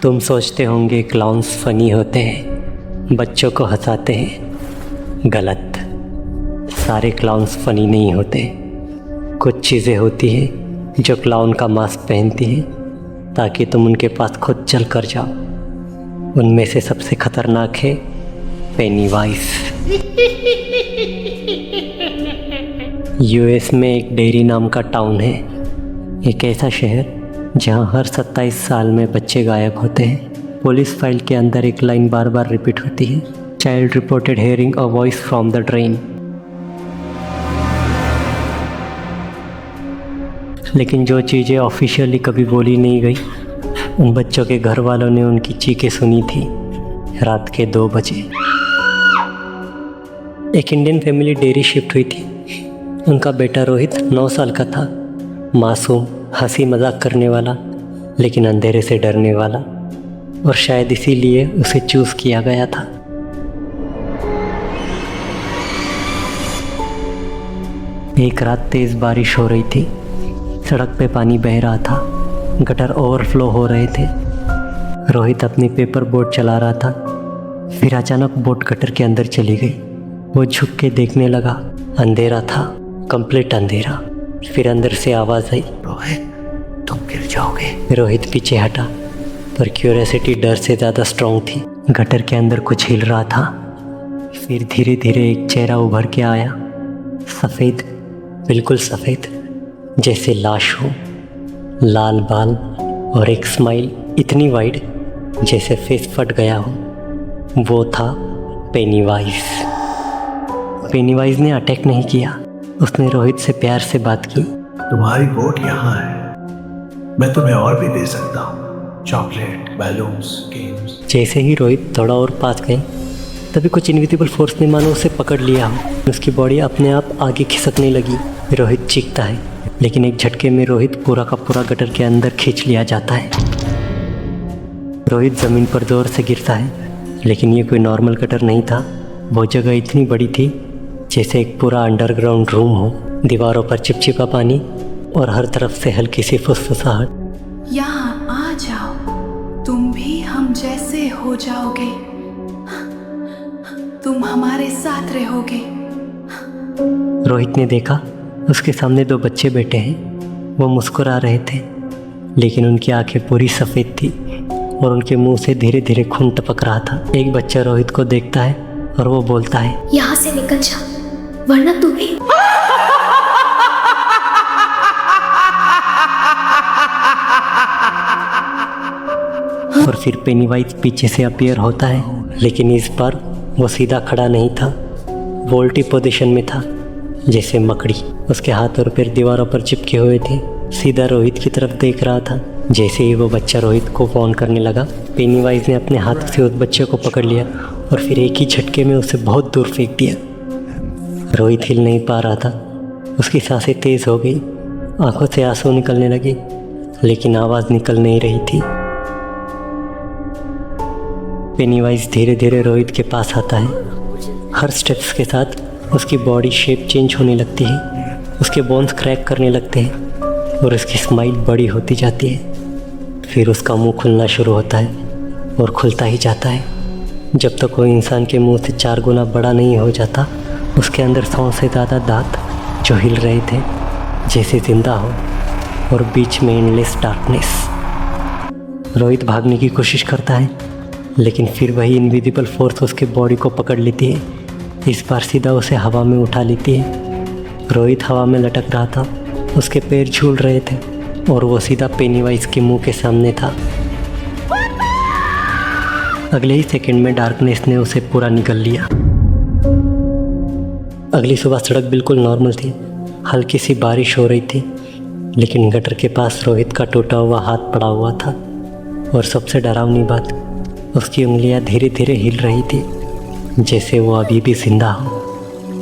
तुम सोचते होंगे क्लाउन्स फनी होते हैं, बच्चों को हंसाते हैं। गलत। सारे क्लाउन्स फनी नहीं होते। कुछ चीज़ें होती हैं जो क्लाउन का मास्क पहनती हैं ताकि तुम उनके पास खुद चल कर जाओ। उनमें से सबसे खतरनाक है पेनीवाइज। यूएस में एक डेरी नाम का टाउन है, एक ऐसा शहर जहां हर 27 साल में बच्चे गायब होते हैं। पुलिस फाइल के अंदर एक लाइन बार बार रिपीट होती है, child reported hearing a voice from the drain. लेकिन जो चीज़ें ऑफिशियली कभी बोली नहीं गई, उन बच्चों के घर वालों ने उनकी चीखें सुनी थी रात के 2 बजे। एक इंडियन फैमिली डेयरी शिफ्ट हुई थी। उनका बेटा रोहित 9 साल का था, मासूम, हंसी मजाक करने वाला, लेकिन अंधेरे से डरने वाला, और शायद इसीलिए उसे चूज़ किया गया था। एक रात तेज़ बारिश हो रही थी। सड़क पे पानी बह रहा था, गटर ओवरफ्लो हो रहे थे। रोहित अपनी पेपर बोट चला रहा था, फिर अचानक बोट गटर के अंदर चली गई। वो झुक के देखने लगा। अंधेरा था, कंप्लीट अंधेरा। फिर अंदर से आवाज़ आई, रोहित तुम गिर जाओगे। रोहित पीछे हटा, पर क्यूरियोसिटी डर से ज़्यादा स्ट्रॉन्ग थी। गटर के अंदर कुछ हिल रहा था। फिर धीरे धीरे एक चेहरा उभर के आया, सफ़ेद, बिल्कुल सफ़ेद, जैसे लाश हो। लाल बाल और एक स्माइल इतनी वाइड जैसे फेस फट गया हो। वो था पेनीवाइज। पेनीवाइज ने अटैक नहीं किया, उसने रोहित से प्यार से बात की। तुम्हारी बोट यहाँ है, मैं तुम्हें और भी दे सकता हूँ, चॉकलेट, बैलून्स, गेम्स। जैसे ही रोहित थोड़ा और पास गए, तभी कुछ इनविजिबल फोर्स ने मानो उसे पकड़ लिया हो। उसकी बॉडी अपने आप आगे खिसकने लगी। रोहित चीखता है, लेकिन एक झटके में रोहित पूरा का पूरा गटर के अंदर खींच लिया जाता है। रोहित ज़मीन पर जोर से गिरता है, लेकिन ये कोई नॉर्मल गटर नहीं था। वो जगह इतनी बड़ी थी जैसे एक पूरा अंडरग्राउंड रूम हो। दीवारों पर चिपचिपा पानी और हर तरफ से हल्की सी फुसफुसाहट। यहाँ आ जाओ, तुम भी हम जैसे हो जाओगे, तुम हमारे साथ रहोगे। रोहित ने देखा, उसके सामने 2 बच्चे बैठे हैं। वो मुस्कुरा रहे थे, लेकिन उनकी आंखें पूरी सफ़ेद थी और उनके मुंह से धीरे धीरे खून टपक रहा था। एक बच्चा रोहित को देखता है और वो बोलता है, यहाँ से निकल जा, वरना तू भी। और फिर पेनीवाइज पीछे से अपीयर होता है, लेकिन इस बार वो सीधा खड़ा नहीं था, वोल्टी पोजीशन में था, जैसे मकड़ी। उसके हाथ और पैर दीवारों पर चिपके हुए थे, सीधा रोहित की तरफ देख रहा था। जैसे ही वो बच्चा रोहित को फोन करने लगा, पेनीवाइज ने अपने हाथ से उस बच्चे को पकड़ लिया और फिर एक ही झटके में उसे बहुत दूर फेंक दिया। रोहित हिल नहीं पा रहा था, उसकी सांसें तेज़ हो गई, आंखों से आंसू निकलने लगे, लेकिन आवाज़ निकल नहीं रही थी। पेनीवाइज धीरे धीरे रोहित के पास आता है। हर स्टेप्स के साथ उसकी बॉडी शेप चेंज होने लगती है, उसके बोन्स क्रैक करने लगते हैं और उसकी स्माइल बड़ी होती जाती है। फिर उसका मुंह खुलना शुरू होता है और खुलता ही जाता है, जब तक कोई इंसान के मुंह से 4 गुना बड़ा नहीं हो जाता। उसके अंदर 100 से ज़्यादा दांत जो हिल रहे थे जैसे जिंदा हो, और बीच में एंडलेस डार्कनेस। रोहित भागने की कोशिश करता है, लेकिन फिर वही इनविजिबल फोर्स उसके बॉडी को पकड़ लेती है। इस बार सीधा उसे हवा में उठा लेती है। रोहित हवा में लटक रहा था, उसके पैर झूल रहे थे और वो सीधा पेनीवाइज के मुंह के सामने था। अगले ही सेकंड में डार्कनेस ने उसे पूरा निगल लिया। अगली सुबह सड़क बिल्कुल नॉर्मल थी, हल्की सी बारिश हो रही थी, लेकिन गटर के पास रोहित का टूटा हुआ हाथ पड़ा हुआ था। और सबसे डरावनी बात, उसकी उंगलियां धीरे धीरे हिल रही थी, जैसे वो अभी भी जिंदा हो,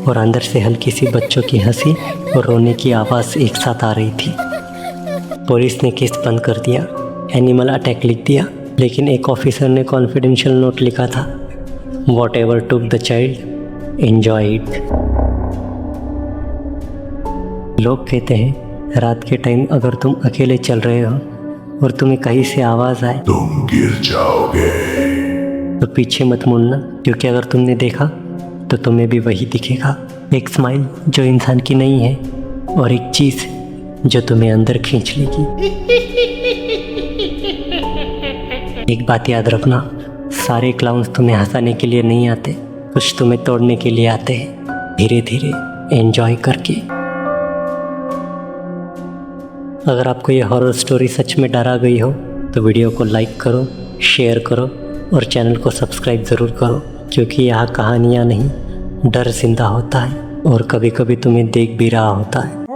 और अंदर से हल्की सी बच्चों की हंसी और रोने की आवाज़ एक साथ आ रही थी। पुलिस ने केस बंद कर दिया, एनिमल अटैक लिख दिया, लेकिन एक ऑफिसर ने कॉन्फिडेंशियल नोट लिखा था, what ever took the child enjoy it. लोग कहते हैं रात के टाइम अगर तुम अकेले चल रहे हो और तुम्हें कहीं से आवाज़ आए तुम गिर जाओगे। तो पीछे मत मुड़ना, क्योंकि अगर तुमने देखा तो तुम्हें भी वही दिखेगा। एक स्माइल जो इंसान की नहीं है, और एक चीज़ जो तुम्हें अंदर खींच लेगी। एक बात याद रखना, सारे क्लाउन्स तुम्हें हंसाने के लिए नहीं आते, कुछ तुम्हें तोड़ने के लिए आते हैं, धीरे धीरे एंजॉय करके। अगर आपको ये हॉरर स्टोरी सच में डरा गई हो तो वीडियो को लाइक करो, शेयर करो और चैनल को सब्सक्राइब ज़रूर करो, क्योंकि यहाँ कहानियाँ नहीं, डर जिंदा होता है और कभी कभी तुम्हें देख भी रहा होता है।